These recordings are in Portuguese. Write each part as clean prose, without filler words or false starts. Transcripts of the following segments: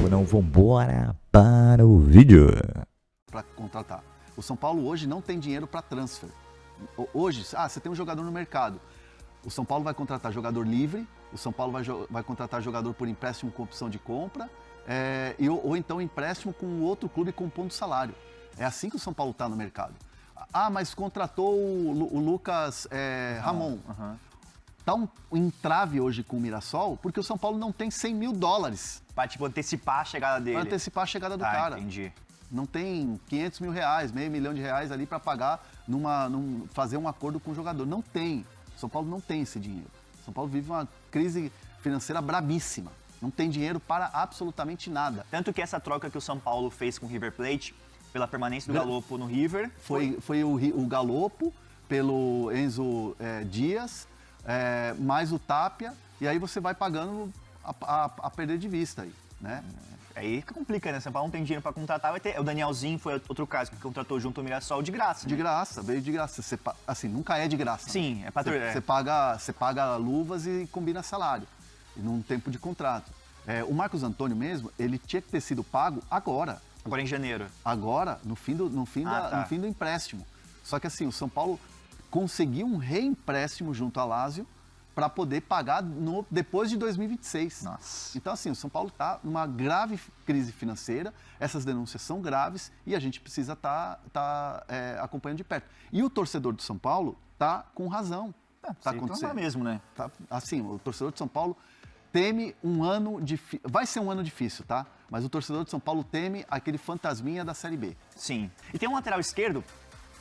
tempo não, vambora para o vídeo. Para contratar. O São Paulo hoje não tem dinheiro para transfer. Hoje, você tem um jogador no mercado. O São Paulo vai contratar jogador livre, o São Paulo vai contratar jogador por empréstimo com opção de compra, ou então empréstimo com outro clube compondo salário. É assim que o São Paulo está no mercado. Mas contratou o Lucas Ramon. Tá um entrave hoje com o Mirassol, porque o São Paulo não tem 100 mil dólares. Pra, antecipar a chegada dele. Para antecipar a chegada do cara. Entendi. Não tem 500 mil reais, meio milhão de reais ali para pagar, fazer um acordo com o jogador. Não tem. O São Paulo não tem esse dinheiro. O São Paulo vive uma crise financeira brabíssima. Não tem dinheiro para absolutamente nada. Tanto que essa troca que o São Paulo fez com o River Plate, pela permanência do Galopo no River... Foi o Galopo, pelo Enzo Dias, mais o Tapia, e aí você vai pagando a perder de vista aí, né? Aí que complica, né? São Paulo não tem dinheiro para contratar, vai ter... O Danielzinho foi outro caso que contratou junto ao Mirassol de graça. De graça, veio de graça. Assim, nunca é de graça. Sim, né? é patrão. Você paga luvas e combina salário, num tempo de contrato. O Marcos Antônio mesmo, ele tinha que ter sido pago agora. Agora em janeiro. Agora, no fim do empréstimo. Só que assim, o São Paulo conseguiu um reempréstimo junto à Lazio para poder pagar depois de 2026. Nossa. Então assim, o São Paulo está numa grave crise financeira, essas denúncias são graves e a gente precisa estar acompanhando de perto. E o torcedor do São Paulo está com razão. Tá acontecendo mesmo, né? Assim, o torcedor de São Paulo teme um ano difícil. Vai ser um ano difícil, tá? Mas o torcedor de São Paulo teme aquele fantasminha da Série B. Sim. E tem um lateral esquerdo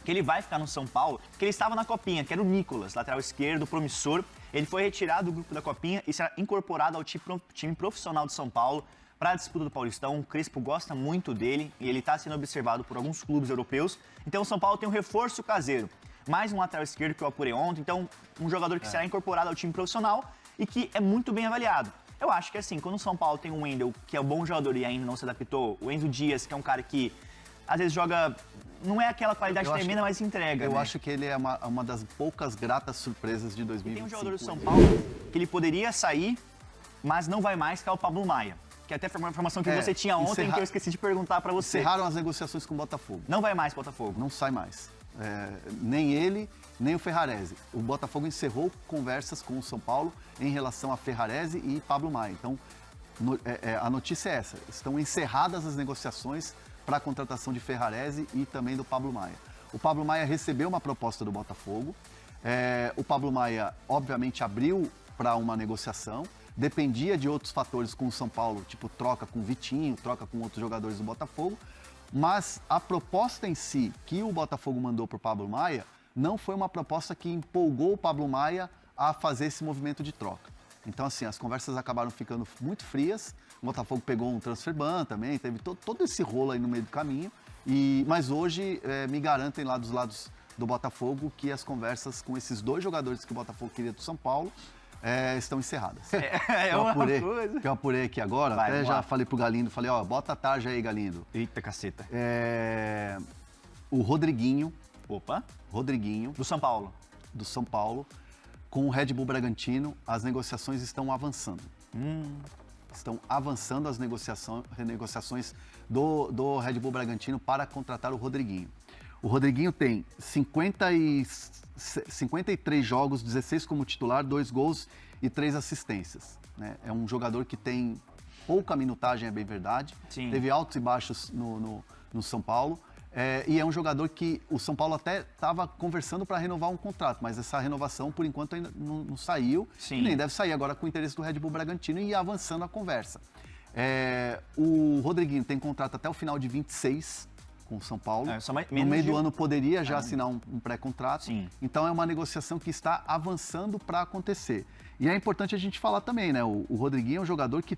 que ele vai ficar no São Paulo, que ele estava na Copinha, que era o Nicolas, lateral esquerdo, promissor. Ele foi retirado do grupo da Copinha e será incorporado ao time profissional de São Paulo para a disputa do Paulistão. O Crespo gosta muito dele e ele está sendo observado por alguns clubes europeus. Então o São Paulo tem um reforço caseiro. Mais um lateral esquerdo que eu apurei ontem, então um jogador que será incorporado ao time profissional e que é muito bem avaliado. Eu acho que assim, quando o São Paulo tem um Wendel, que é um bom jogador e ainda não se adaptou, o Enzo Dias, que é um cara que às vezes joga, não é aquela qualidade tremenda, mas entrega. Eu acho que ele é uma das poucas gratas surpresas de 2025. E tem um jogador do São Paulo que ele poderia sair, mas não vai mais, que é o Pablo Maia. Que até foi uma informação que você tinha ontem que eu esqueci de perguntar para você. Encerraram as negociações com o Botafogo. Não vai mais Botafogo. Não sai mais. Nem ele, nem o Ferrarese. O Botafogo encerrou conversas com o São Paulo em relação a Ferrarese e Pablo Maia. Então, a notícia é essa. Estão encerradas as negociações para a contratação de Ferrarese e também do Pablo Maia. O Pablo Maia recebeu uma proposta do Botafogo. O Pablo Maia, obviamente, abriu para uma negociação. Dependia de outros fatores com o São Paulo, tipo troca com o Vitinho, troca com outros jogadores do Botafogo. Mas a proposta em si que o Botafogo mandou para o Pablo Maia não foi uma proposta que empolgou o Pablo Maia a fazer esse movimento de troca. Então, assim, as conversas acabaram ficando muito frias. O Botafogo pegou um transfer ban também, teve todo esse rolo aí no meio do caminho. Mas hoje me garantem lá dos lados do Botafogo que as conversas com esses dois jogadores que o Botafogo queria do São Paulo estão encerradas. Que eu apurei aqui agora, já falei pro Galindo, falei, bota a tarja aí, Galindo. Eita, caceta. O Rodriguinho. Opa. Rodriguinho. Do São Paulo. Do São Paulo. Com o Red Bull Bragantino, as negociações estão avançando. Estão avançando as renegociações do Red Bull Bragantino para contratar o Rodriguinho. O Rodriguinho tem 53 jogos, 16 como titular, 2 gols e 3 assistências. Né? É um jogador que tem pouca minutagem, é bem verdade. Sim. Teve altos e baixos no São Paulo. E é um jogador que o São Paulo até estava conversando para renovar um contrato, mas essa renovação, por enquanto, ainda não saiu. Sim. E nem deve sair agora com o interesse do Red Bull Bragantino e ir avançando a conversa. O Rodriguinho tem contrato até o final de 26 com o São Paulo. No meio do ano poderia já assinar um pré-contrato. Então é uma negociação que está avançando para acontecer. E é importante a gente falar também, né? O Rodriguinho é um jogador que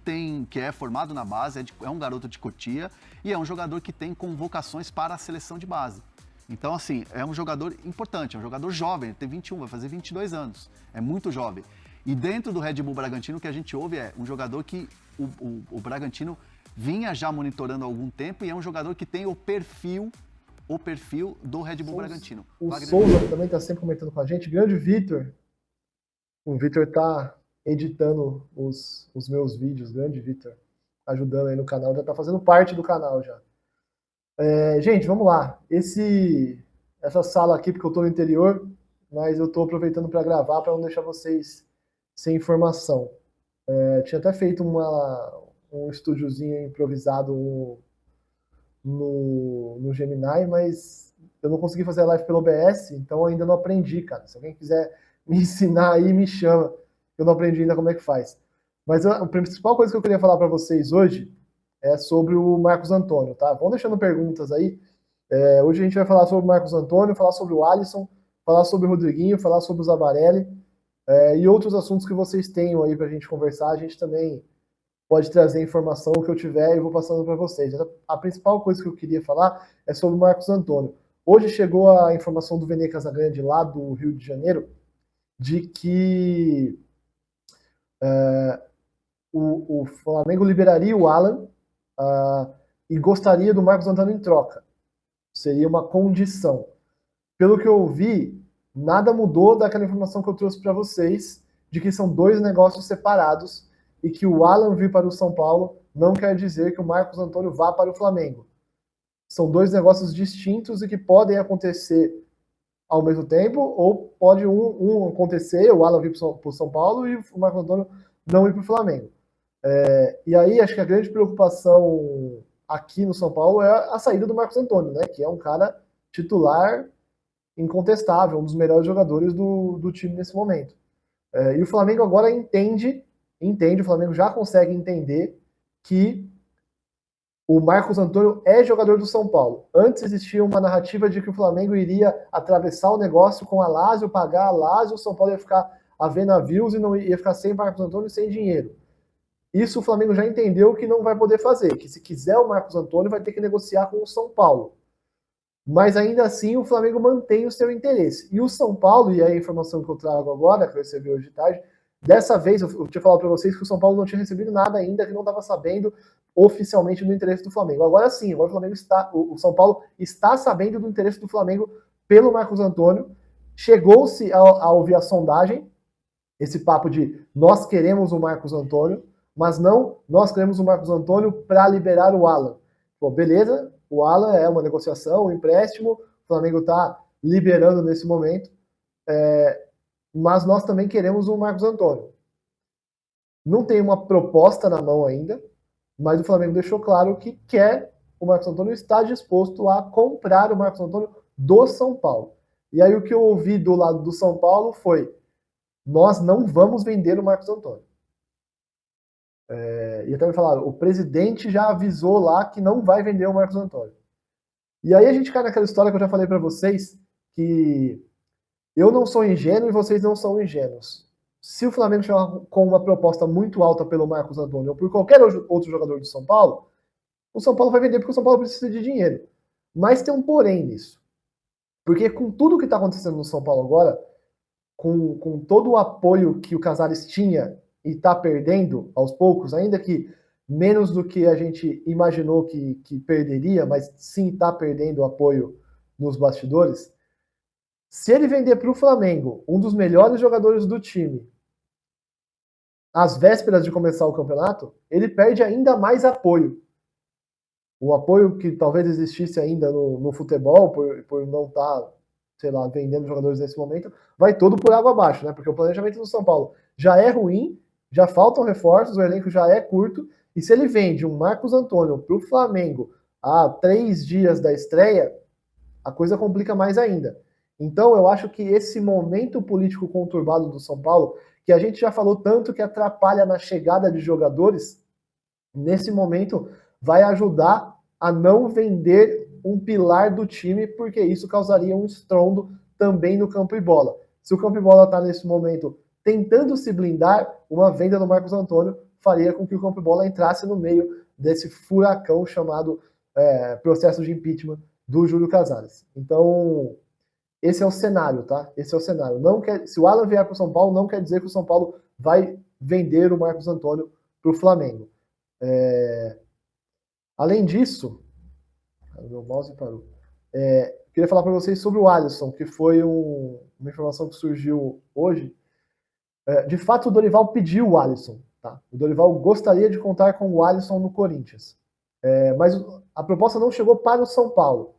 é formado na base, é um garoto de Cotia e é um jogador que tem convocações para a seleção de base. Então, assim, é um jogador importante, é um jogador jovem, ele tem 21, vai fazer 22 anos, é muito jovem. E dentro do Red Bull Bragantino, o que a gente ouve é um jogador que o Bragantino vinha já monitorando há algum tempo e é um jogador que tem o perfil do Red Bull Bragantino. O Souza também está sempre comentando com a gente. Grande Vitor. O Vitor está editando os meus vídeos. Grande Vitor. ajudando aí no canal, já está fazendo parte do canal já. Gente, vamos lá. Essa sala aqui, porque eu estou no interior, mas eu estou aproveitando para gravar para não deixar vocês sem informação. Tinha até feito um estúdiozinho improvisado no Gemini, mas eu não consegui fazer a live pelo OBS, então eu ainda não aprendi, cara. Se alguém quiser me ensinar aí, me chama. Eu não aprendi ainda como é que faz. Mas a principal coisa que eu queria falar para vocês hoje é sobre o Marcos Antônio, tá? Vão deixando perguntas aí. Hoje a gente vai falar sobre o Marcos Antônio, falar sobre o Alisson, falar sobre o Rodriguinho, falar sobre o Zabarelli e outros assuntos que vocês tenham aí pra gente conversar. A gente também pode trazer informação que eu tiver e eu vou passando para vocês. A principal coisa que eu queria falar é sobre o Marcos Antônio. Hoje chegou a informação do Vene Casagrande, lá do Rio de Janeiro, de que o Flamengo liberaria o Alan e gostaria do Marcos Antônio em troca. Seria uma condição. Pelo que eu ouvi, nada mudou daquela informação que eu trouxe para vocês, de que são dois negócios separados e que o Alan vir para o São Paulo não quer dizer que o Marcos Antônio vá para o Flamengo. São dois negócios distintos e que podem acontecer ao mesmo tempo, ou pode um acontecer, o Alan vir para o São Paulo e o Marcos Antônio não ir para o Flamengo. E aí acho que a grande preocupação aqui no São Paulo é a saída do Marcos Antônio, né, que é um cara titular incontestável, um dos melhores jogadores do time nesse momento. E o Flamengo agora entende, o Flamengo já consegue entender que o Marcos Antônio é jogador do São Paulo. Antes existia uma narrativa de que o Flamengo iria atravessar o negócio com a Lazio, pagar a Lazio, o São Paulo ia ficar a ver navios e não ia ficar sem Marcos Antônio e sem dinheiro. Isso o Flamengo já entendeu que não vai poder fazer, que se quiser o Marcos Antônio vai ter que negociar com o São Paulo. Mas ainda assim o Flamengo mantém o seu interesse. E o São Paulo, e a informação que eu trago agora, que eu recebi hoje de tarde, dessa vez eu tinha falado para vocês que o São Paulo não tinha recebido nada ainda, que não estava sabendo oficialmente do interesse do Flamengo. Agora sim, agora o São Paulo está sabendo do interesse do Flamengo pelo Marcos Antônio. Chegou-se a ouvir a sondagem, esse papo de nós queremos o Marcos Antônio, mas não nós queremos o Marcos Antônio para liberar o Alan. Pô, beleza, o Alan é uma negociação, um empréstimo, o Flamengo está liberando nesse momento, mas nós também queremos o Marcos Antônio. Não tem uma proposta na mão ainda, mas o Flamengo deixou claro que quer o Marcos Antônio, está disposto a comprar o Marcos Antônio do São Paulo. E aí o que eu ouvi do lado do São Paulo foi: nós não vamos vender o Marcos Antônio. E até me falaram, o presidente já avisou lá que não vai vender o Marcos Antônio. E aí a gente cai naquela história que eu já falei para vocês, que eu não sou ingênuo e vocês não são ingênuos. Se o Flamengo chegar com uma proposta muito alta pelo Marcos Antônio ou por qualquer outro jogador do São Paulo, o São Paulo vai vender porque o São Paulo precisa de dinheiro. Mas tem um porém nisso. Porque com tudo que está acontecendo no São Paulo agora, com todo o apoio que o Casares tinha e está perdendo aos poucos, ainda que menos do que a gente imaginou que perderia, mas sim está perdendo o apoio nos bastidores. Se ele vender para o Flamengo um dos melhores jogadores do time, às vésperas de começar o campeonato, ele perde ainda mais apoio. O apoio que talvez existisse ainda no futebol, por não estar, sei lá, vendendo jogadores nesse momento, vai todo por água abaixo, né? Porque o planejamento do São Paulo já é ruim, já faltam reforços, o elenco já é curto, e se ele vende um Marcos Antônio para o Flamengo há 3 dias da estreia, a coisa complica mais ainda. Então eu acho que esse momento político conturbado do São Paulo, que a gente já falou tanto que atrapalha na chegada de jogadores, nesse momento vai ajudar a não vender um pilar do time, porque isso causaria um estrondo também no campo e bola. Se o campo e bola está nesse momento tentando se blindar, uma venda do Marcos Antônio faria com que o campo e bola entrasse no meio desse furacão chamado processo de impeachment do Júlio Casares. Então, esse é o cenário, tá? Esse é o cenário. Se o Alan vier para o São Paulo, não quer dizer que o São Paulo vai vender o Marcos Antônio para o Flamengo. Além disso, meu mouse parou. Queria falar para vocês sobre o Alisson, que foi uma informação que surgiu hoje. De fato, o Dorival pediu o Alisson. Tá? O Dorival gostaria de contar com o Alisson no Corinthians. Mas a proposta não chegou para o São Paulo.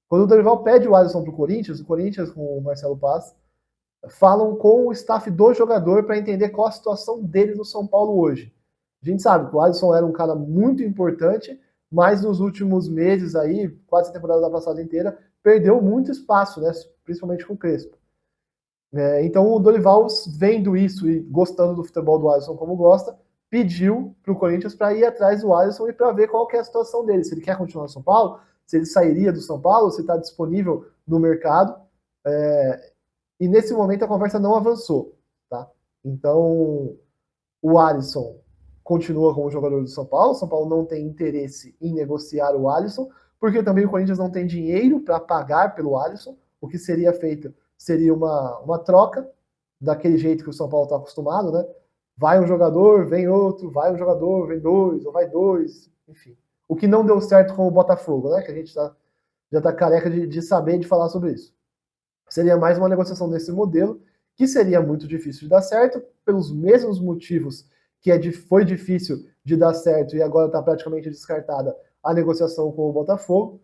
Quando o Dorival pede o Alisson para o Corinthians com o Marcelo Paz, falam com o staff do jogador para entender qual a situação dele no São Paulo hoje. A gente sabe que o Alisson era um cara muito importante, mas nos últimos meses aí, quase a temporada da passada inteira, perdeu muito espaço, né? Principalmente com o Crespo. Então o Dorival, vendo isso e gostando do futebol do Alisson como gosta, pediu para o Corinthians para ir atrás do Alisson e para ver qual que é a situação dele. Se ele quer continuar no São Paulo, se ele sairia do São Paulo, se está disponível no mercado. E nesse momento a conversa não avançou. Tá? Então o Alisson continua como jogador do São Paulo. O São Paulo não tem interesse em negociar o Alisson, porque também o Corinthians não tem dinheiro para pagar pelo Alisson. O que seria feito seria uma troca, daquele jeito que o São Paulo está acostumado, né? Vai um jogador, vem outro, vai um jogador, vem dois, ou vai dois, enfim. O que não deu certo com o Botafogo, né? Que a gente já está careca de saber, de falar sobre isso. Seria mais uma negociação desse modelo, que seria muito difícil de dar certo, pelos mesmos motivos que foi difícil de dar certo e agora está praticamente descartada a negociação com o Botafogo.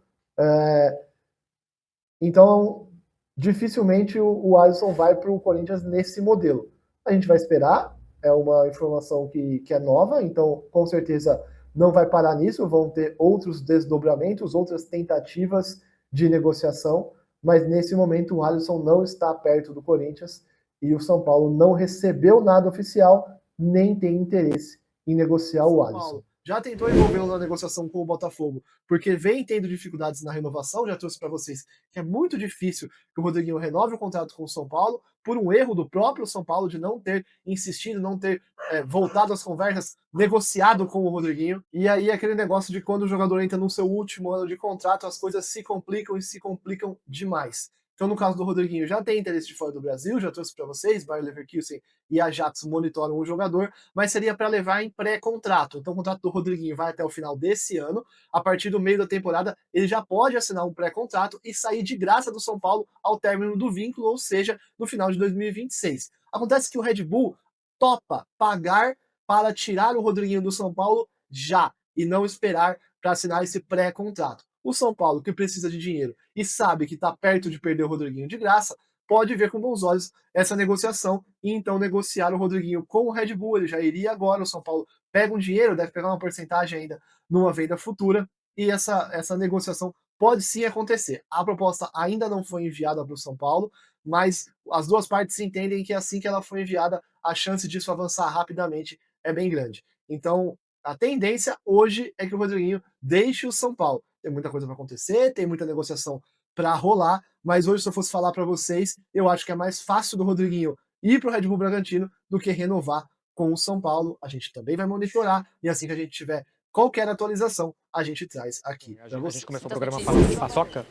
Então, dificilmente o Alisson vai para o Corinthians nesse modelo. A gente vai esperar, é uma informação que é nova, então com certeza não vai parar nisso, vão ter outros desdobramentos, outras tentativas de negociação, mas nesse momento o Alisson não está perto do Corinthians e o São Paulo não recebeu nada oficial, nem tem interesse em negociar o Alisson. Já tentou envolvê-lo na negociação com o Botafogo, porque vem tendo dificuldades na renovação, já trouxe para vocês que é muito difícil que o Rodriguinho renove o contrato com o São Paulo, por um erro do próprio São Paulo de não ter insistido, não ter voltado às conversas, negociado com o Rodriguinho, e aí aquele negócio de quando o jogador entra no seu último ano de contrato, as coisas se complicam e se complicam demais. Então, no caso do Rodriguinho, já tem interesse de fora do Brasil, já trouxe para vocês, Bayer Leverkusen e Ajax monitoram o jogador, mas seria para levar em pré-contrato. Então, o contrato do Rodriguinho vai até o final desse ano. A partir do meio da temporada, ele já pode assinar um pré-contrato e sair de graça do São Paulo ao término do vínculo, ou seja, no final de 2026. Acontece que o Red Bull topa pagar para tirar o Rodriguinho do São Paulo já, e não esperar para assinar esse pré-contrato. O São Paulo, que precisa de dinheiro e sabe que está perto de perder o Rodriguinho de graça, pode ver com bons olhos essa negociação e então negociar o Rodriguinho com o Red Bull. Ele já iria agora, o São Paulo pega um dinheiro, deve pegar uma porcentagem ainda numa venda futura e essa negociação pode sim acontecer. A proposta ainda não foi enviada para o São Paulo, mas as duas partes entendem que assim que ela foi enviada, a chance disso avançar rapidamente é bem grande. Então, a tendência hoje é que o Rodriguinho deixe o São Paulo. Tem muita coisa para acontecer, tem muita negociação para rolar, mas hoje, se eu fosse falar para vocês, eu acho que é mais fácil do Rodriguinho ir para o Red Bull Bragantino do que renovar com o São Paulo. A gente também vai monitorar e assim que a gente tiver qualquer atualização, a gente traz aqui para vocês. A gente começou o programa falando de paçoca.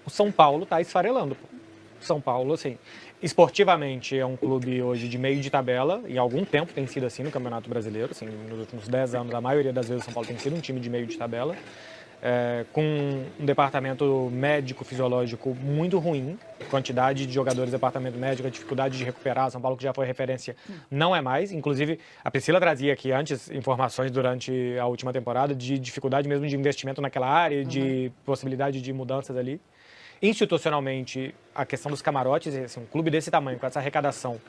O São Paulo tá esfarelando, pô. São Paulo, assim, esportivamente é um clube hoje de meio de tabela, e há algum tempo tem sido assim no Campeonato Brasileiro, assim, nos últimos 10 anos, a maioria das vezes o São Paulo tem sido um time de meio de tabela, com um departamento médico-fisiológico muito ruim, quantidade de jogadores do departamento médico, a dificuldade de recuperar, São Paulo que já foi referência não é mais, inclusive a Priscila trazia aqui antes informações durante a última temporada de dificuldade mesmo de investimento naquela área, de possibilidade de mudanças ali. Institucionalmente, a questão dos camarotes, assim, um clube desse tamanho, com essa arrecadação,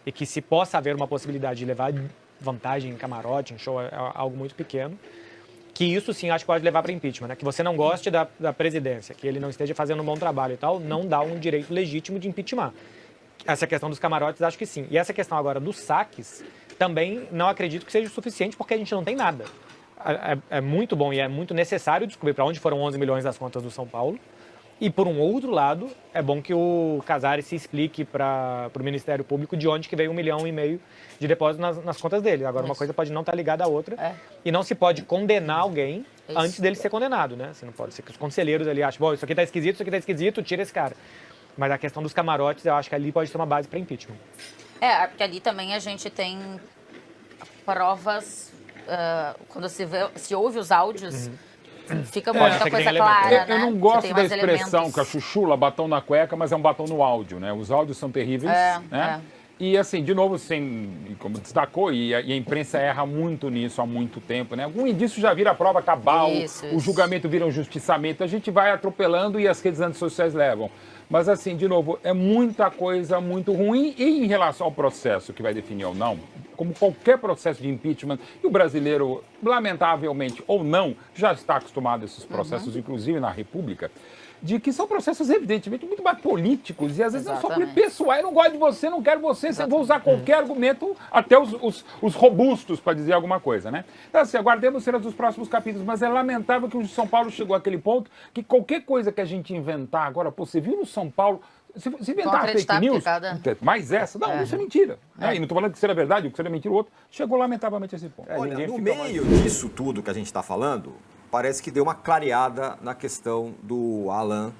e que se possa haver uma possibilidade de levar vantagem em camarote, em show, é algo muito pequeno, que isso sim acho que pode levar para impeachment, né? Que você não goste da presidência, que ele não esteja fazendo um bom trabalho e tal, não dá um direito legítimo de impeachment. Essa questão dos camarotes, acho que sim. E essa questão agora dos saques, também não acredito que seja o suficiente, porque a gente não tem nada. É muito bom e é muito necessário descobrir para onde foram 11 milhões das contas do São Paulo. E, por um outro lado, é bom que o Casares se explique para o Ministério Público de onde que veio 1,5 milhão de depósito nas contas dele. Agora, uma coisa pode não estar ligada à outra. E não se pode condenar alguém antes dele ser condenado, né? Você não pode ser que os conselheiros ali acham, bom, isso aqui tá esquisito, tira esse cara. Mas a questão dos camarotes, eu acho que ali pode ser uma base para impeachment. Porque ali também a gente tem provas, quando se ouve os áudios... Fica muita coisa clara, Eu não gosto da expressão que a chuchula, batom na cueca, mas é um batom no áudio, né? Os áudios são terríveis, né? E assim, de novo, como destacou, e a imprensa erra muito nisso há muito tempo, né? Algum indício já vira prova cabal, o julgamento vira um justiçamento, a gente vai atropelando e as redes antissociais levam. Mas assim, de novo, é muita coisa muito ruim. E em relação ao processo que vai definir ou não, como qualquer processo de impeachment, e o brasileiro, lamentavelmente ou não, já está acostumado a esses processos, inclusive na República, de que são processos evidentemente muito mais políticos e às vezes não só pessoais, eu não gosto de você, não quero você, vou usar qualquer argumento, até os robustos para dizer alguma coisa, né? Então assim, aguardemos cenas dos próximos capítulos, mas é lamentável que o São Paulo chegou àquele ponto que qualquer coisa que a gente inventar agora, pô, você viu no São Paulo, se inventar fake news, mais essa, não, isso é mentira. Né? E não estou falando que seria verdade, o que seria mentira, o outro, chegou lamentavelmente a esse ponto. Olha, no meio disso tudo que a gente está falando, parece que deu uma clareada na questão do Alan,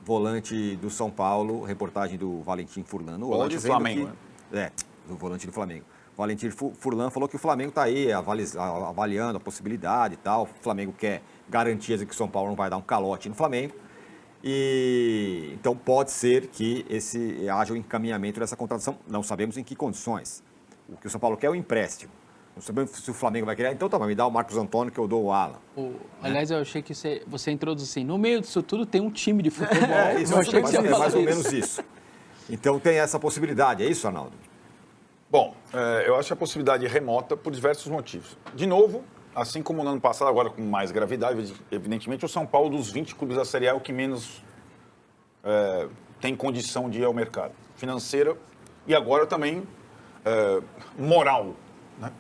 volante do São Paulo, reportagem do Valentim Furlan. Volante do Flamengo, né? Do volante do Flamengo. O Valentim Furlan falou que o Flamengo está aí avaliando a possibilidade e tal. O Flamengo quer garantias de que o São Paulo não vai dar um calote no Flamengo. E então pode ser que haja um encaminhamento dessa contratação. Não sabemos em que condições. O que o São Paulo quer é um empréstimo. Não sabemos se o Flamengo vai querer. Então tá, me dá o Marcos Antônio que eu dou o Alan. Aliás, eu achei que você introduz assim, no meio disso tudo tem um time de futebol. Isso, eu achei que é mais ou menos isso. Então tem essa possibilidade, é isso, Arnaldo? Bom, eu acho a possibilidade remota por diversos motivos. De novo, assim como no ano passado, agora com mais gravidade, evidentemente, o São Paulo, dos 20 clubes da Série A, é o que menos tem condição de ir ao mercado. Financeira e agora também moral. Né?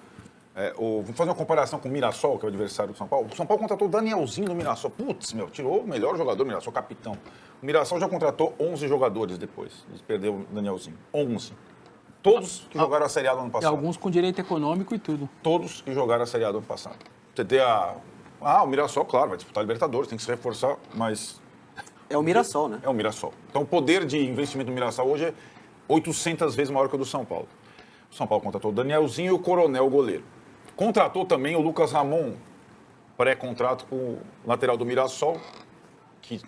Vamos fazer uma comparação com o Mirassol, que é o adversário do São Paulo. O São Paulo contratou o Danielzinho do Mirassol. Putz, tirou o melhor jogador do Mirassol, capitão. O Mirassol já contratou 11 jogadores depois. Eles perderam o Danielzinho. 11. Todos que jogaram a Série A do ano passado. E alguns com direito econômico e tudo. Todos que jogaram a Série A do ano passado. Você tem o Mirassol, claro, vai disputar a Libertadores, tem que se reforçar, mas... É o Mirassol, né? É o Mirassol. Então o poder de investimento do Mirassol hoje é 800 vezes maior que o do São Paulo. O São Paulo contratou o Danielzinho e o Coronel, o goleiro. Contratou também o Lucas Ramon, pré-contrato com o lateral do Mirassol, que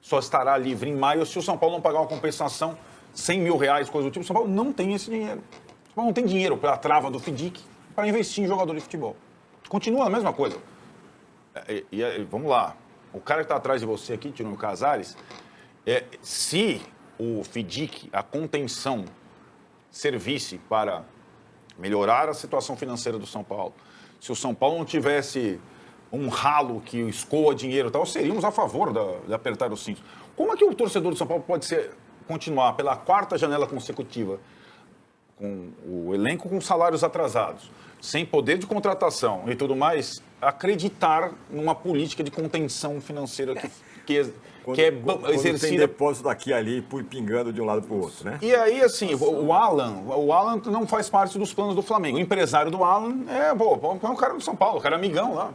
só estará livre em maio se o São Paulo não pagar uma compensação, 100 mil reais, coisa do tipo. O São Paulo não tem esse dinheiro. O São Paulo não tem dinheiro pela trava do FIDIC para investir em jogador de futebol. Continua a mesma coisa. Vamos lá. O cara que está atrás de você aqui, Tino Casares, se o FIDIC, a contenção, servisse para melhorar a situação financeira do São Paulo, se o São Paulo não tivesse um ralo que escoa dinheiro e tal, seríamos a favor de apertar os cintos. Como é que o torcedor do São Paulo pode continuar pela 4ª janela consecutiva com o elenco com salários atrasados, sem poder de contratação e tudo mais, acreditar numa política de contenção financeira que é exercida... Tem depósito daqui e ali, pingando de um lado para o outro, né? E aí, assim, o Alan não faz parte dos planos do Flamengo. O empresário do Alan é um cara do São Paulo, o cara é amigão lá.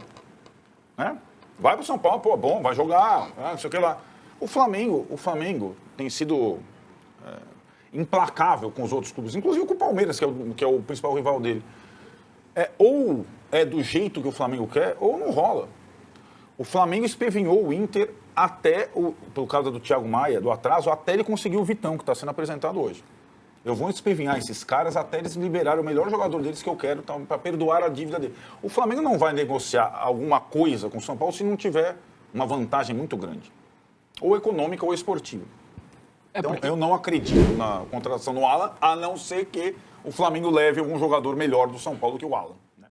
Né? Vai pro São Paulo, bom, vai jogar, não sei o que lá. O Flamengo tem sido implacável com os outros clubes, inclusive com o Palmeiras, que é o principal rival dele. Ou é do jeito que o Flamengo quer, ou não rola. O Flamengo espevinhou o Inter por causa do Thiago Maia, do atraso, até ele conseguir o Vitão, que está sendo apresentado hoje. Eu vou espevinhar esses caras até eles liberarem o melhor jogador deles que eu quero para perdoar a dívida dele. O Flamengo não vai negociar alguma coisa com o São Paulo se não tiver uma vantagem muito grande. Ou econômica ou esportiva. Então, eu não acredito na contratação do Alan, a não ser que o Flamengo leve algum jogador melhor do São Paulo que o Alan.